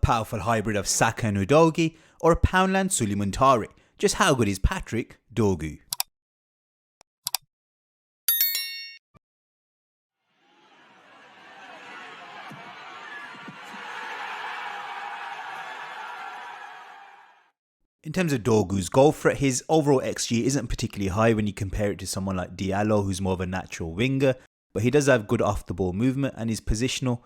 powerful hybrid of Saka and Udogie, or a Poundland Sulimuntari? Just how good is Patrick Dorgu? In terms of Dorgu's goal threat, his overall XG isn't particularly high when you compare it to someone like Diallo, who's more of a natural winger, but he does have good off-the-ball movement, and his positional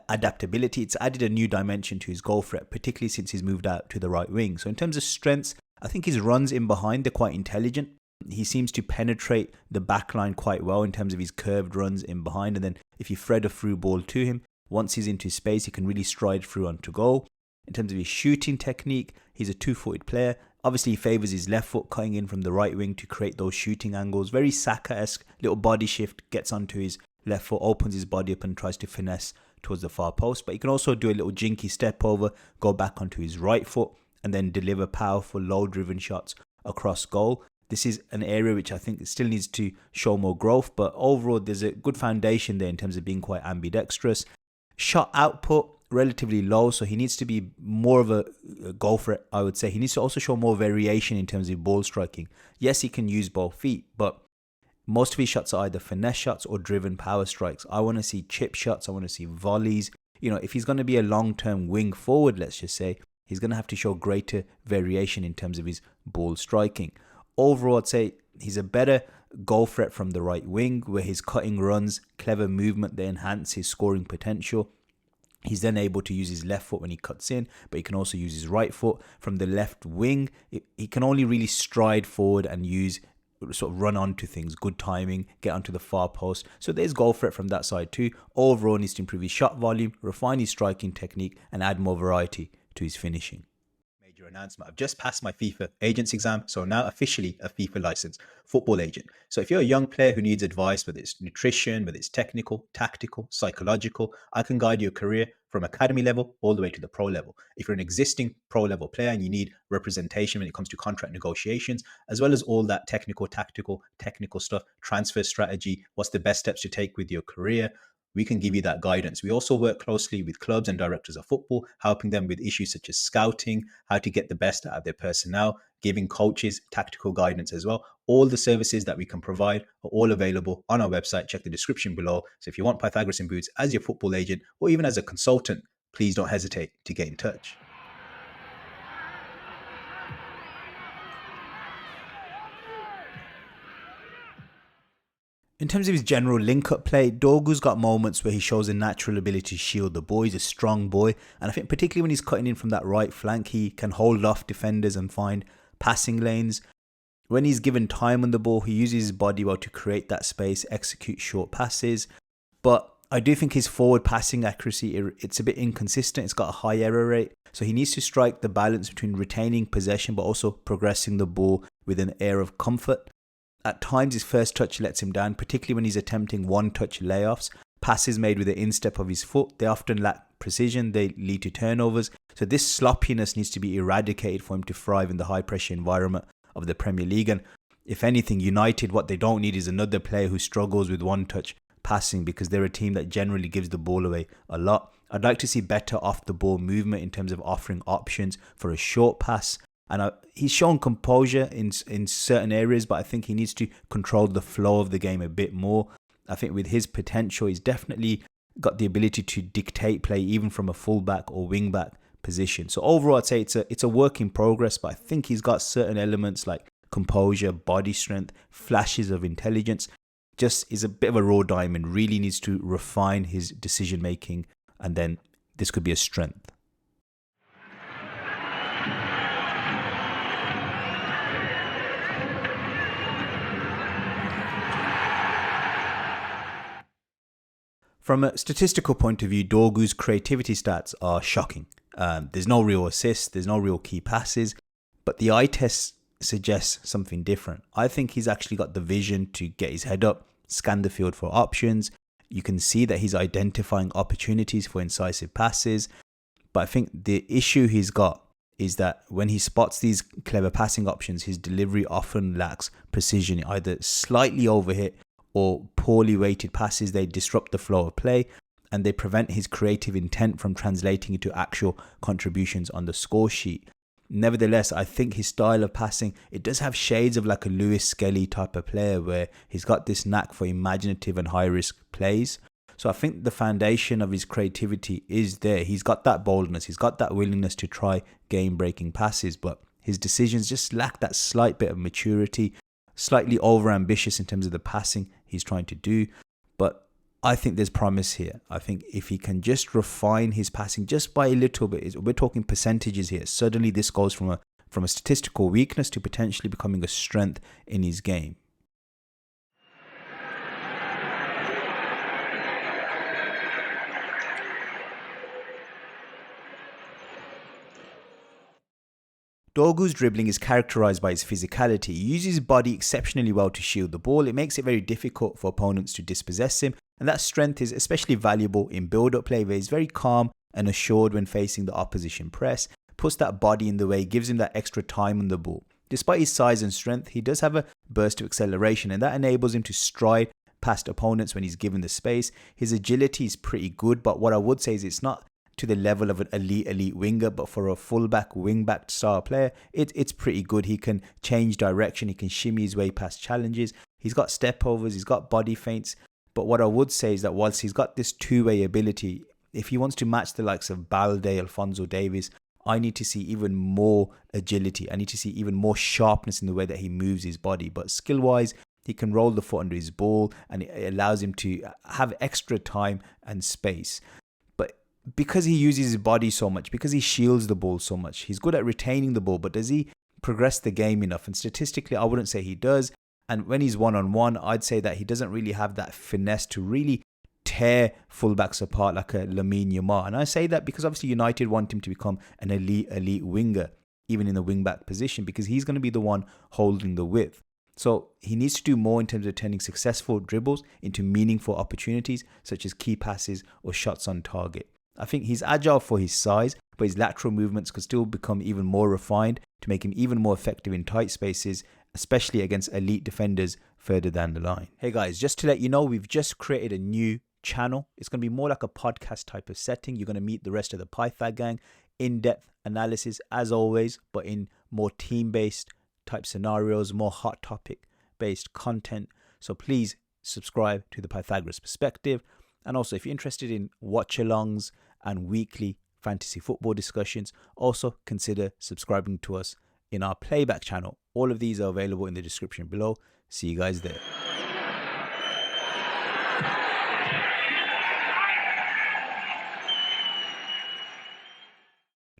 adaptability, it's added a new dimension to his goal threat, particularly since he's moved out to the right wing. So in terms of strengths, I think his runs in behind, they're quite intelligent. He seems to penetrate the backline quite well in terms of his curved runs in behind, and then if you thread a through ball to him, once he's into space, he can really stride through onto goal. In terms of his shooting technique, he's a two-footed player. Obviously, he favours his left foot cutting in from the right wing to create those shooting angles. Very Saka-esque, little body shift, gets onto his left foot, opens his body up and tries to finesse towards the far post. But he can also do a little jinky step over, go back onto his right foot, and then deliver powerful, low-driven shots across goal. This is an area which I think still needs to show more growth, but overall, there's a good foundation there in terms of being quite ambidextrous. Shot output, relatively low, so he needs to be more of a goal threat, I would say. He needs to also show more variation in terms of ball striking. Yes, he can use both feet, but most of his shots are either finesse shots or driven power strikes. I want to see chip shots, I want to see volleys. If he's going to be a long-term wing forward, let's just say, he's going to have to show greater variation in terms of his ball striking. Overall, I'd say he's a better goal threat from the right wing, where his cutting runs, clever movement, they enhance his scoring potential. He's then able to use his left foot when he cuts in, but he can also use his right foot. From the left wing, he can only really stride forward and sort of run onto things, good timing, get onto the far post. So there's goal threat from that side too. Overall, needs to improve his shot volume, refine his striking technique, and add more variety to his finishing. Major announcement: I've just passed my FIFA agents exam, so I'm now officially a FIFA licensed football agent. So if you're a young player who needs advice, whether it's nutrition, whether it's technical, tactical, psychological, I can guide your career from academy level all the way to the pro level. If you're an existing pro level player and you need representation when it comes to contract negotiations, as well as all that technical stuff, transfer strategy, what's the best steps to take with your career, we can give you that guidance. We also work closely with clubs and directors of football, helping them with issues such as scouting, how to get the best out of their personnel, giving coaches tactical guidance as well. All the services that we can provide are all available on our website. Check the description below. So if you want Pythagoras in Boots as your football agent or even as a consultant, please don't hesitate to get in touch. In terms of his general link-up play, Dorgu's got moments where he shows a natural ability to shield the ball. He's a strong boy, and I think particularly when he's cutting in from that right flank, he can hold off defenders and find passing lanes. When he's given time on the ball, he uses his body well to create that space, execute short passes. But I do think his forward passing accuracy, it's a bit inconsistent. It's got a high error rate, so he needs to strike the balance between retaining possession but also progressing the ball with an air of comfort. At times, his first touch lets him down, particularly when he's attempting one-touch layoffs. Passes made with the instep of his foot, they often lack precision, they lead to turnovers. So this sloppiness needs to be eradicated for him to thrive in the high-pressure environment of the Premier League. And if anything, United, what they don't need is another player who struggles with one-touch passing, because they're a team that generally gives the ball away a lot. I'd like to see better off-the-ball movement in terms of offering options for a short pass. And he's shown composure in certain areas, but I think he needs to control the flow of the game a bit more. I think with his potential, he's definitely got the ability to dictate play even from a fullback or wingback position. So overall, I'd say it's a work in progress, but I think he's got certain elements like composure, body strength, flashes of intelligence. Just is a bit of a raw diamond, really needs to refine his decision making, and then this could be a strength. From a statistical point of view, Dorgu's creativity stats are shocking. There's no real assists, there's no real key passes, but the eye test suggests something different. I think he's actually got the vision to get his head up, scan the field for options. You can see that he's identifying opportunities for incisive passes, but I think the issue he's got is that when he spots these clever passing options, his delivery often lacks precision, either slightly overhit or poorly weighted passes. They disrupt the flow of play. and they prevent his creative intent from translating into actual contributions on the score sheet. Nevertheless, I think his style of passing, it does have shades of like a Lewis Skelly type of player where he's got this knack for imaginative and high-risk plays. So I think the foundation of his creativity is there. He's got that boldness, he's got that willingness to try game-breaking passes, but his decisions just lack that slight bit of maturity, slightly over-ambitious in terms of the passing he's trying to do. But I think there's promise here. I think if he can just refine his passing just by a little bit, we're talking percentages here. Suddenly this goes from a statistical weakness to potentially becoming a strength in his game. Dorgu's dribbling is characterised by his physicality. He uses his body exceptionally well to shield the ball. It makes it very difficult for opponents to dispossess him, and that strength is especially valuable in build-up play where he's very calm and assured when facing the opposition press, puts that body in the way, gives him that extra time on the ball. Despite his size and strength, he does have a burst of acceleration, and that enables him to stride past opponents when he's given the space. His agility is pretty good, but what I would say is it's not to the level of an elite winger, but for a fullback, wingback style player, it's pretty good. He can change direction, he can shimmy his way past challenges, he's got step overs, he's got body feints. But what I would say is that whilst he's got this two-way ability, if he wants to match the likes of Balde, Alphonso Davies, I need to see even more agility. I need to see even more sharpness in the way that he moves his body. But skill-wise, he can roll the foot under his ball, and it allows him to have extra time and space. Because he uses his body so much, because he shields the ball so much, he's good at retaining the ball, but does he progress the game enough? And statistically, I wouldn't say he does. And when he's one-on-one, I'd say that he doesn't really have that finesse to really tear fullbacks apart like a Lamine Yamal. And I say that because obviously United want him to become an elite winger, even in the wing-back position, because he's going to be the one holding the width. So he needs to do more in terms of turning successful dribbles into meaningful opportunities, such as key passes or shots on target. I think he's agile for his size, but his lateral movements could still become even more refined to make him even more effective in tight spaces, especially against elite defenders further down the line. Hey guys, just to let you know, we've just created a new channel. It's going to be more like a podcast type of setting. You're going to meet the rest of the Pythag gang, in-depth analysis as always, but in more team-based type scenarios, more hot topic-based content. So please subscribe to the Pythagoras Perspective. And also, if you're interested in watch-alongs and weekly fantasy football discussions, also consider subscribing to us in our playback channel. All of these are available in the description below. See you guys there.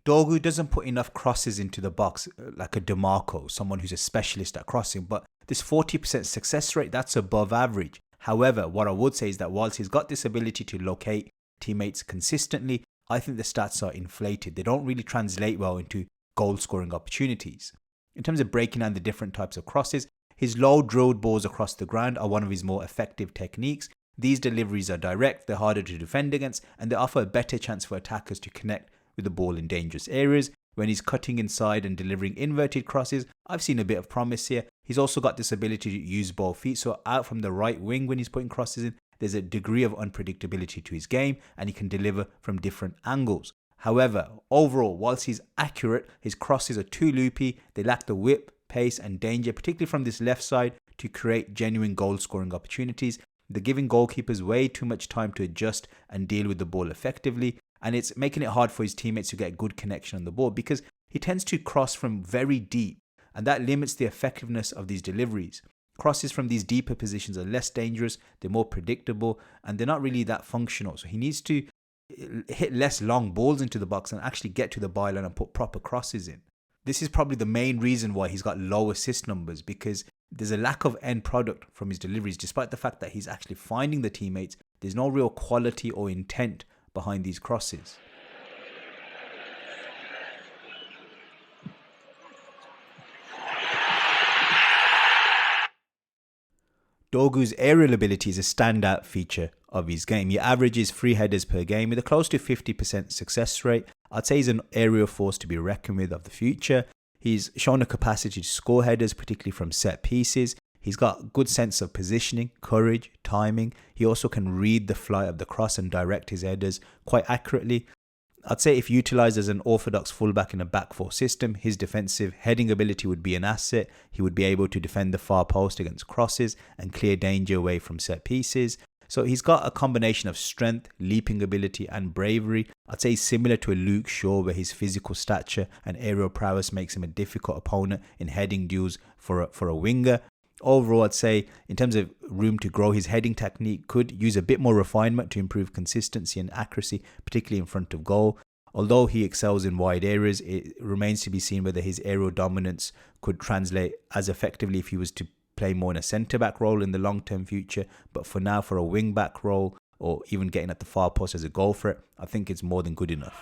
Dorgu doesn't put enough crosses into the box like a DeMarco, someone who's a specialist at crossing, but this 40% success rate, that's above average. However, what I would say is that whilst he's got this ability to locate teammates consistently, I think the stats are inflated. They don't really translate well into goal-scoring opportunities. In terms of breaking down the different types of crosses, his low drilled balls across the ground are one of his more effective techniques. These deliveries are direct, they're harder to defend against, and they offer a better chance for attackers to connect with the ball in dangerous areas. When he's cutting inside and delivering inverted crosses, I've seen a bit of promise here. He's also got this ability to use both feet, so out from the right wing when he's putting crosses in, there's a degree of unpredictability to his game, and he can deliver from different angles. However, overall, whilst he's accurate, his crosses are too loopy, they lack the whip, pace and danger, particularly from this left side, to create genuine goal-scoring opportunities. They're giving goalkeepers way too much time to adjust and deal with the ball effectively, and it's making it hard for his teammates to get good connection on the ball because he tends to cross from very deep, and that limits the effectiveness of these deliveries. Crosses from these deeper positions are less dangerous, they're more predictable, and they're not really that functional. So he needs to hit less long balls into the box and actually get to the byline and put proper crosses in. This is probably the main reason why he's got low assist numbers, because there's a lack of end product from his deliveries. Despite the fact that he's actually finding the teammates, there's no real quality or intent behind these crosses. Dorgu's aerial ability is a standout feature of his game. He averages 3 headers per game with a close to 50% success rate. I'd say he's an aerial force to be reckoned with of the future. He's shown a capacity to score headers, particularly from set pieces. He's got a good sense of positioning, courage, timing. He also can read the flight of the cross and direct his headers quite accurately. I'd say if utilised as an orthodox fullback in a back four system, his defensive heading ability would be an asset. He would be able to defend the far post against crosses and clear danger away from set pieces. So he's got a combination of strength, leaping ability and bravery. I'd say he's similar to a Luke Shaw, where his physical stature and aerial prowess makes him a difficult opponent in heading duels for a winger. Overall, I'd say in terms of room to grow, his heading technique could use a bit more refinement to improve consistency and accuracy, particularly in front of goal. Although he excels in wide areas, it remains to be seen whether his aerial dominance could translate as effectively if he was to play more in a centre-back role in the long-term future. But for now, for a wing-back role or even getting at the far post as a goal threat, I think it's more than good enough.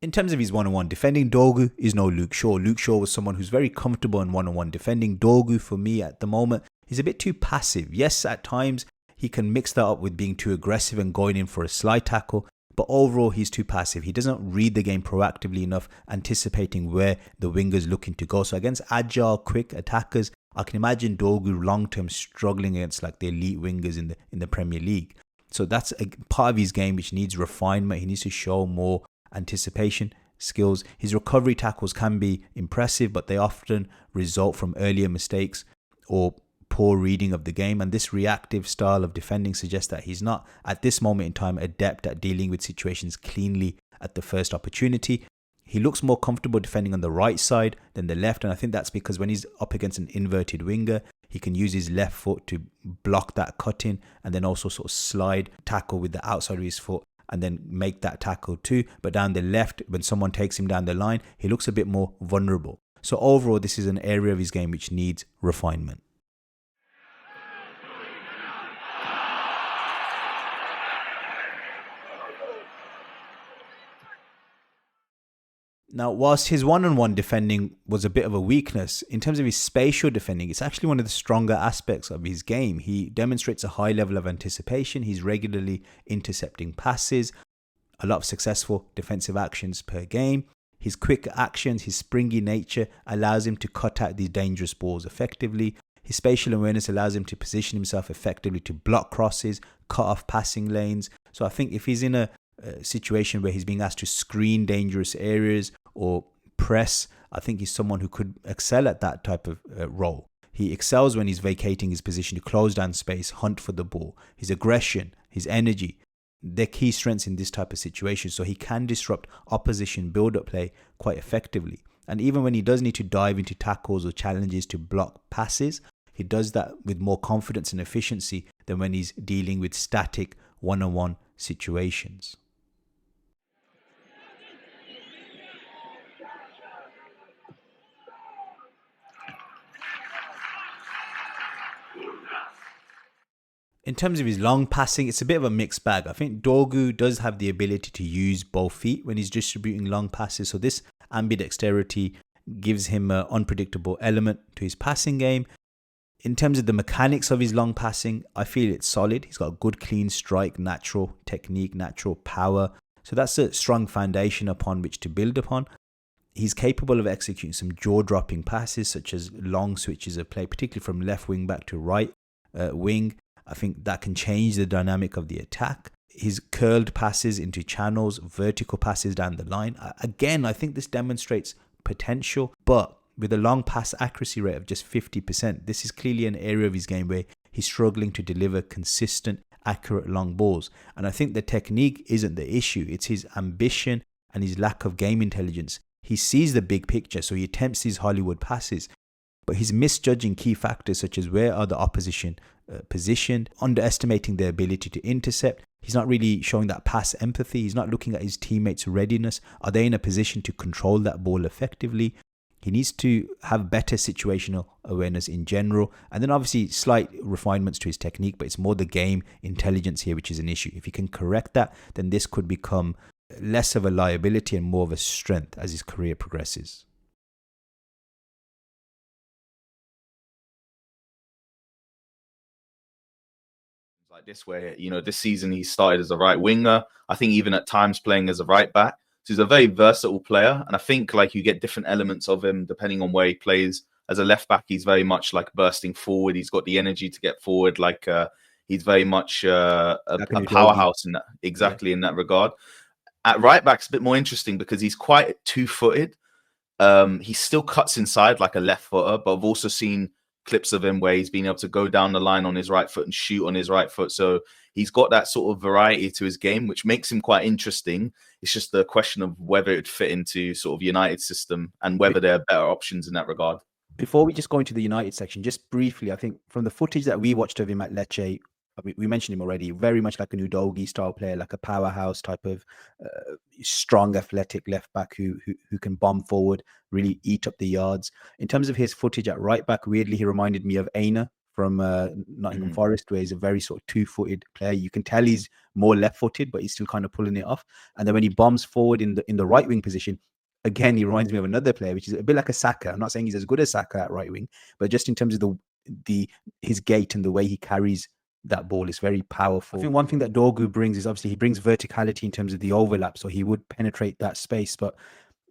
In terms of his one-on-one defending, Dorgu is no Luke Shaw. Luke Shaw was someone who's very comfortable in one-on-one defending. Dorgu, for me at the moment, is a bit too passive. Yes, at times he can mix that up with being too aggressive and going in for a slide tackle, but overall he's too passive. He doesn't read the game proactively enough, anticipating where the winger's looking to go. So against agile, quick attackers, I can imagine Dorgu long-term struggling against like the elite wingers in the Premier League. So that's a part of his game which needs refinement. He needs to show more anticipation skills. His recovery tackles can be impressive, but they often result from earlier mistakes or poor reading of the game, and this reactive style of defending suggests that he's not at this moment in time adept at dealing with situations cleanly at the first opportunity. He looks more comfortable defending on the right side than the left, and I think that's because when he's up against an inverted winger, he can use his left foot to block that cut in and then also sort of slide tackle with the outside of his foot and then make that tackle too. But down the left, when someone takes him down the line, he looks a bit more vulnerable. So overall, this is an area of his game which needs refinement. Now, whilst his one-on-one defending was a bit of a weakness, in terms of his spatial defending, it's actually one of the stronger aspects of his game. He demonstrates a high level of anticipation. He's regularly intercepting passes, a lot of successful defensive actions per game. His quick actions, his springy nature allows him to cut out these dangerous balls effectively. His spatial awareness allows him to position himself effectively to block crosses, cut off passing lanes. So I think if he's in a situation where he's being asked to screen dangerous areas or press, I think he's someone who could excel at that type of role. He excels when he's vacating his position to close down space, hunt for the ball. His aggression, his energy, they're key strengths in this type of situation. So he can disrupt opposition build-up play quite effectively. And even when he does need to dive into tackles or challenges to block passes, he does that with more confidence and efficiency than when he's dealing with static one-on-one situations. In terms of his long passing, it's a bit of a mixed bag. I think Dorgu does have the ability to use both feet when he's distributing long passes. So this ambidexterity gives him an unpredictable element to his passing game. In terms of the mechanics of his long passing, I feel it's solid. He's got a good clean strike, natural technique, natural power. So that's a strong foundation upon which to build upon. He's capable of executing some jaw-dropping passes, such as long switches of play, particularly from left wing back to right wing. I think that can change the dynamic of the attack. His curled passes into channels, vertical passes down the line. Again, I think this demonstrates potential, but with a long pass accuracy rate of just 50%, this is clearly an area of his game where he's struggling to deliver consistent, accurate long balls. And I think the technique isn't the issue. It's his ambition and his lack of game intelligence. He sees the big picture, so he attempts these Hollywood passes, but he's misjudging key factors such as where are the opposition positioned, underestimating their ability to intercept. He's not really showing that pass empathy. He's not looking at his teammates' readiness. Are they in a position to control that ball effectively? He needs to have better situational awareness in general. And then obviously slight refinements to his technique, but it's more the game intelligence here which is an issue. If he can correct that, then this could become less of a liability and more of a strength as his career progresses. Like this where, this season he started as a right winger. I think even at times playing as a right back. So he's a very versatile player. And I think like you get different elements of him depending on where he plays. As a left back, he's very much like bursting forward. He's got the energy to get forward. Like he's very much a powerhouse in that, exactly, in that regard. At right back, it's a bit more interesting because he's quite two-footed. He still cuts inside like a left footer, but I've also seen clips of him where he's been able to go down the line on his right foot and shoot on his right foot. So he's got that sort of variety to his game, which makes him quite interesting. It's just the question of whether it would fit into sort of United's system and whether there are better options in that regard. Before we just go into the United section, just briefly, I think from the footage that we watched of him at Lecce, we mentioned him already, very much like a Udogie style player, like a powerhouse type of strong, athletic left back who can bomb forward, really eat up the yards. In terms of his footage at right back, weirdly, he reminded me of Aina from Nottingham Forest, where he's a very sort of two-footed player. You can tell he's more left-footed, but he's still kind of pulling it off. And then when he bombs forward in the right wing position, again, he reminds me of another player, which is a bit like a Saka. I'm not saying he's as good as Saka at right wing, but just in terms of his gait and the way he carries that ball is very powerful. I think one thing that Dorgu brings is obviously he brings verticality in terms of the overlap, so he would penetrate that space, but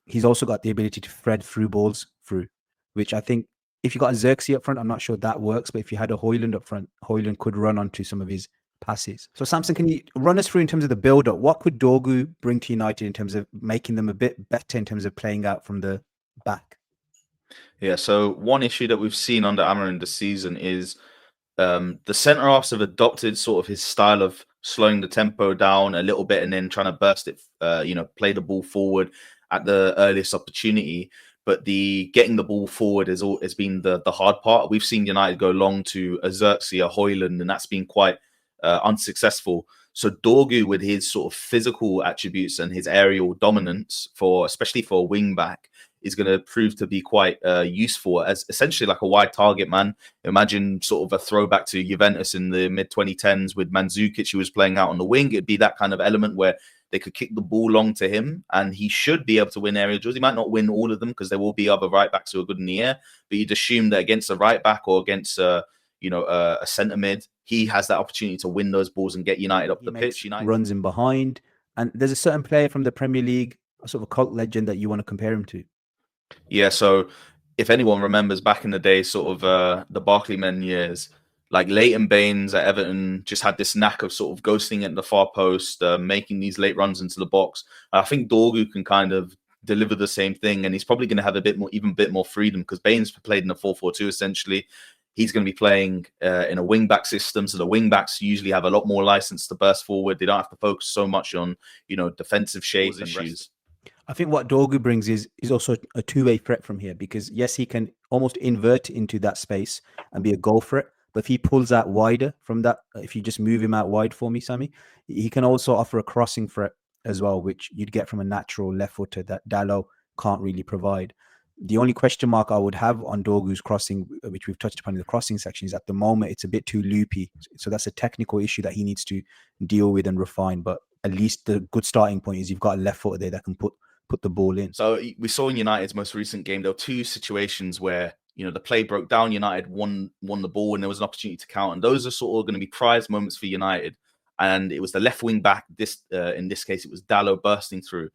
he's also got the ability to thread through balls through, which I think if you got a Xerxes up front, I'm not sure that works, but if you had a Højlund up front, Højlund could run onto some of his passes. So Samson, can you run us through in terms of the build-up? What could Dorgu bring to United in terms of making them a bit better in terms of playing out from the back? Yeah, so one issue that we've seen under Amarin this season is the centre-halves have adopted sort of his style of slowing the tempo down a little bit and then trying to burst it, play the ball forward at the earliest opportunity. But the getting the ball forward has been the hard part. We've seen United go long to a Xerxes, a Højlund, and that's been quite unsuccessful. So Dorgu, with his sort of physical attributes and his aerial dominance, especially for a wing back, is going to prove to be quite useful as essentially like a wide target man. Imagine sort of a throwback to Juventus in the mid-2010s with Mandzukic, who was playing out on the wing. It'd be that kind of element where they could kick the ball long to him, and he should be able to win aerial duels. He might not win all of them because there will be other right backs who are good in the air, but you'd assume that against a right back or against a centre mid, he has that opportunity to win those balls and get United up the pitch. United runs in behind, and there's a certain player from the Premier League, a sort of a cult legend that you want to compare him to. Yeah, so if anyone remembers back in the day, sort of the Barkley men years, like Leighton Baines at Everton just had this knack of sort of ghosting at the far post, making these late runs into the box. I think Dorgu can kind of deliver the same thing, and he's probably going to have even a bit more freedom because Baines played in a 4-4-2 essentially. He's going to be playing in a wing-back system, so the wing-backs usually have a lot more license to burst forward. They don't have to focus so much on, defensive shape issues. I think what Dorgu brings is also a two-way threat from here because, yes, he can almost invert into that space and be a goal threat, but if he pulls out wider from that, if you just move him out wide for me, Sammy, he can also offer a crossing threat as well, which you'd get from a natural left footer that Dalot can't really provide. The only question mark I would have on Dorgu's crossing, which we've touched upon in the crossing section, is at the moment it's a bit too loopy. So that's a technical issue that he needs to deal with and refine. But at least the good starting point is you've got a left footer there that can put the ball in. So we saw in United's most recent game, there were two situations where, the play broke down, United won the ball, and there was an opportunity to count. And those are sort of going to be prized moments for United. And it was the left wing back. In this case, it was Dalot bursting through.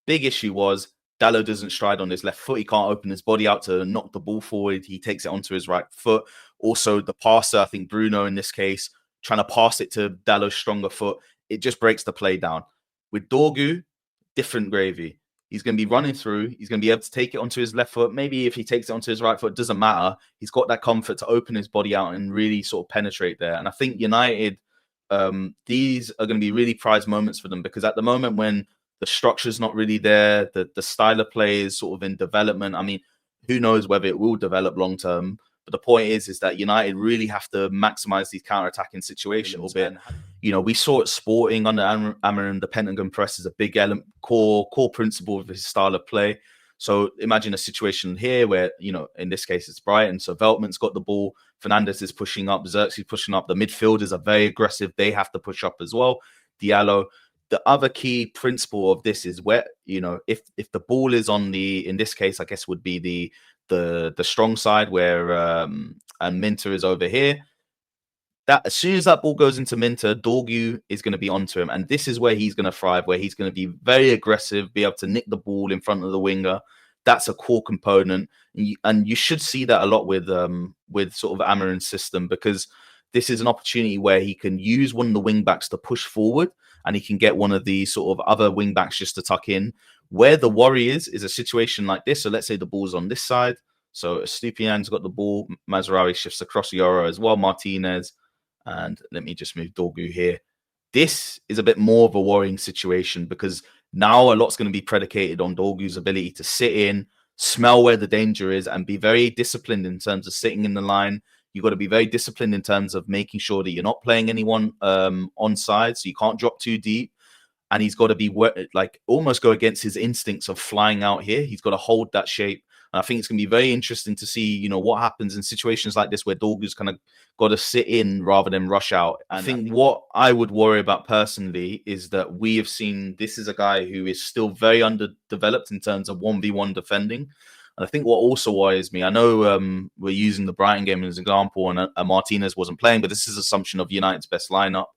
Big issue was Dalot doesn't stride on his left foot. He can't open his body out to knock the ball forward. He takes it onto his right foot. Also, the passer, I think Bruno in this case, trying to pass it to Dalot's stronger foot, it just breaks the play down. With Dorgu, different gravy. He's going to be running through. He's going to be able to take it onto his left foot. Maybe if he takes it onto his right foot, it doesn't matter. He's got that comfort to open his body out and really sort of penetrate there. And I think United, these are going to be really prized moments for them because at the moment when the structure's not really there, the style of play is sort of in development. I mean, who knows whether it will develop long term. But the point is that United really have to maximize these counter-attacking situations a little bit. We saw it Sporting under Amarin, the Pentagon press is a big element, core principle of his style of play. So imagine a situation here where, in this case, it's Brighton. So Veltman's got the ball. Fernandes is pushing up. Xerxes pushing up. The midfielders are very aggressive. They have to push up as well. Diallo. The other key principle of this is where, if the ball is on in this case, I guess would be the strong side where and Minter is over here. that as soon as that ball goes into Minter, Dorgu is going to be onto him. And this is where he's going to thrive, where he's going to be very aggressive, be able to nick the ball in front of the winger. That's a core component. And you should see that a lot with sort of Amarin's system, because this is an opportunity where he can use one of the wing backs to push forward, and he can get one of the sort of other wing backs just to tuck in. Where the worry is a situation like this. So let's say the ball's on this side. So Stupian's got the ball. Mazraoui shifts across Yoro as well. Martinez. And let me just move Dorgu here. This is a bit more of a worrying situation, because now a lot's going to be predicated on Dorgu's ability to sit in, smell where the danger is, and be very disciplined in terms of sitting in the line. You've got to be very disciplined in terms of making sure that you're not playing anyone onside, so you can't drop too deep. And he's got to be like almost go against his instincts of flying out here. He's got to hold that shape. And I think it's going to be very interesting to see, you know, what happens in situations like this where Dorgu's kind of got to sit in rather than rush out. And I think what I would worry about personally is that we have seen this is a guy who is still very underdeveloped in terms of 1v1 defending. And I think what also worries me, I know we're using the Brighton game as an example, and Martinez wasn't playing, but this is assumption of United's best lineup.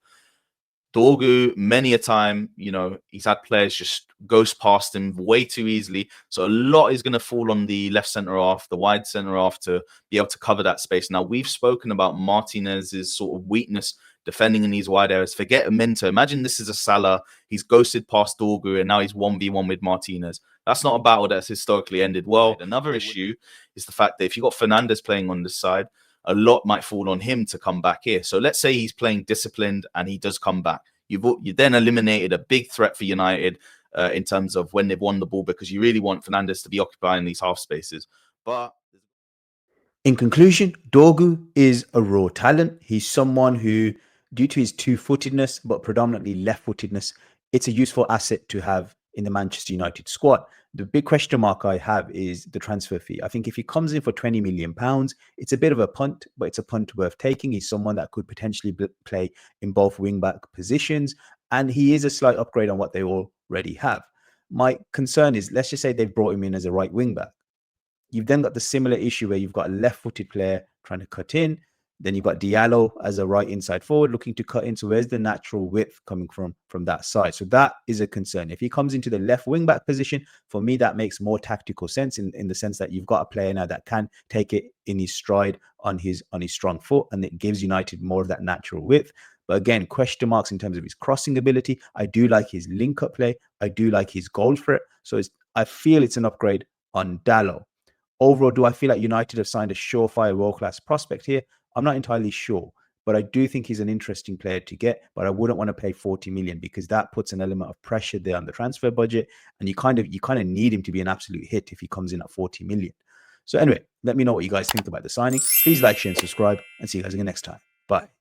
Dorgu, many a time, you know, he's had players just ghost past him way too easily. So a lot is going to fall on the left centre half, the wide centre half, to be able to cover that space. Now, we've spoken about Martinez's sort of weakness defending in these wide areas. Forget a Minter. Imagine this is a Salah. He's ghosted past Dorgu, and now he's 1v1 with Martinez. That's not a battle that's historically ended well. Another issue is the fact that if you've got Fernandes playing on this side, a lot might fall on him to come back here. So let's say he's playing disciplined and he does come back. You then eliminated a big threat for United in terms of when they've won the ball, because you really want Fernandes to be occupying these half spaces. But in conclusion, Dorgu is a raw talent. He's someone who, due to his two-footedness, but predominantly left-footedness, it's a useful asset to have in the Manchester United squad. The big question mark I have is the transfer fee. I think if he comes in for £20 million, it's a bit of a punt, but it's a punt worth taking. He's someone that could potentially play in both wing-back positions, and he is a slight upgrade on what they already have. My concern is, let's just say they've brought him in as a right wing-back. You've then got the similar issue where you've got a left-footed player trying to cut in. Then you've got Diallo as a right inside forward looking to cut in. So where's the natural width coming from that side? So that is a concern. If he comes into the left wing back position, for me, that makes more tactical sense in the sense that you've got a player now that can take it in his stride on his strong foot, and it gives United more of that natural width. But again, question marks in terms of his crossing ability. I do like his link-up play. I do like his goal threat. So I feel it's an upgrade on Diallo. Overall, do I feel like United have signed a surefire world-class prospect here? I'm not entirely sure, but I do think he's an interesting player to get, but I wouldn't want to pay 40 million because that puts an element of pressure there on the transfer budget. And you kind of need him to be an absolute hit if he comes in at 40 million. So anyway, let me know what you guys think about the signing. Please like, share, and subscribe, and see you guys again next time. Bye.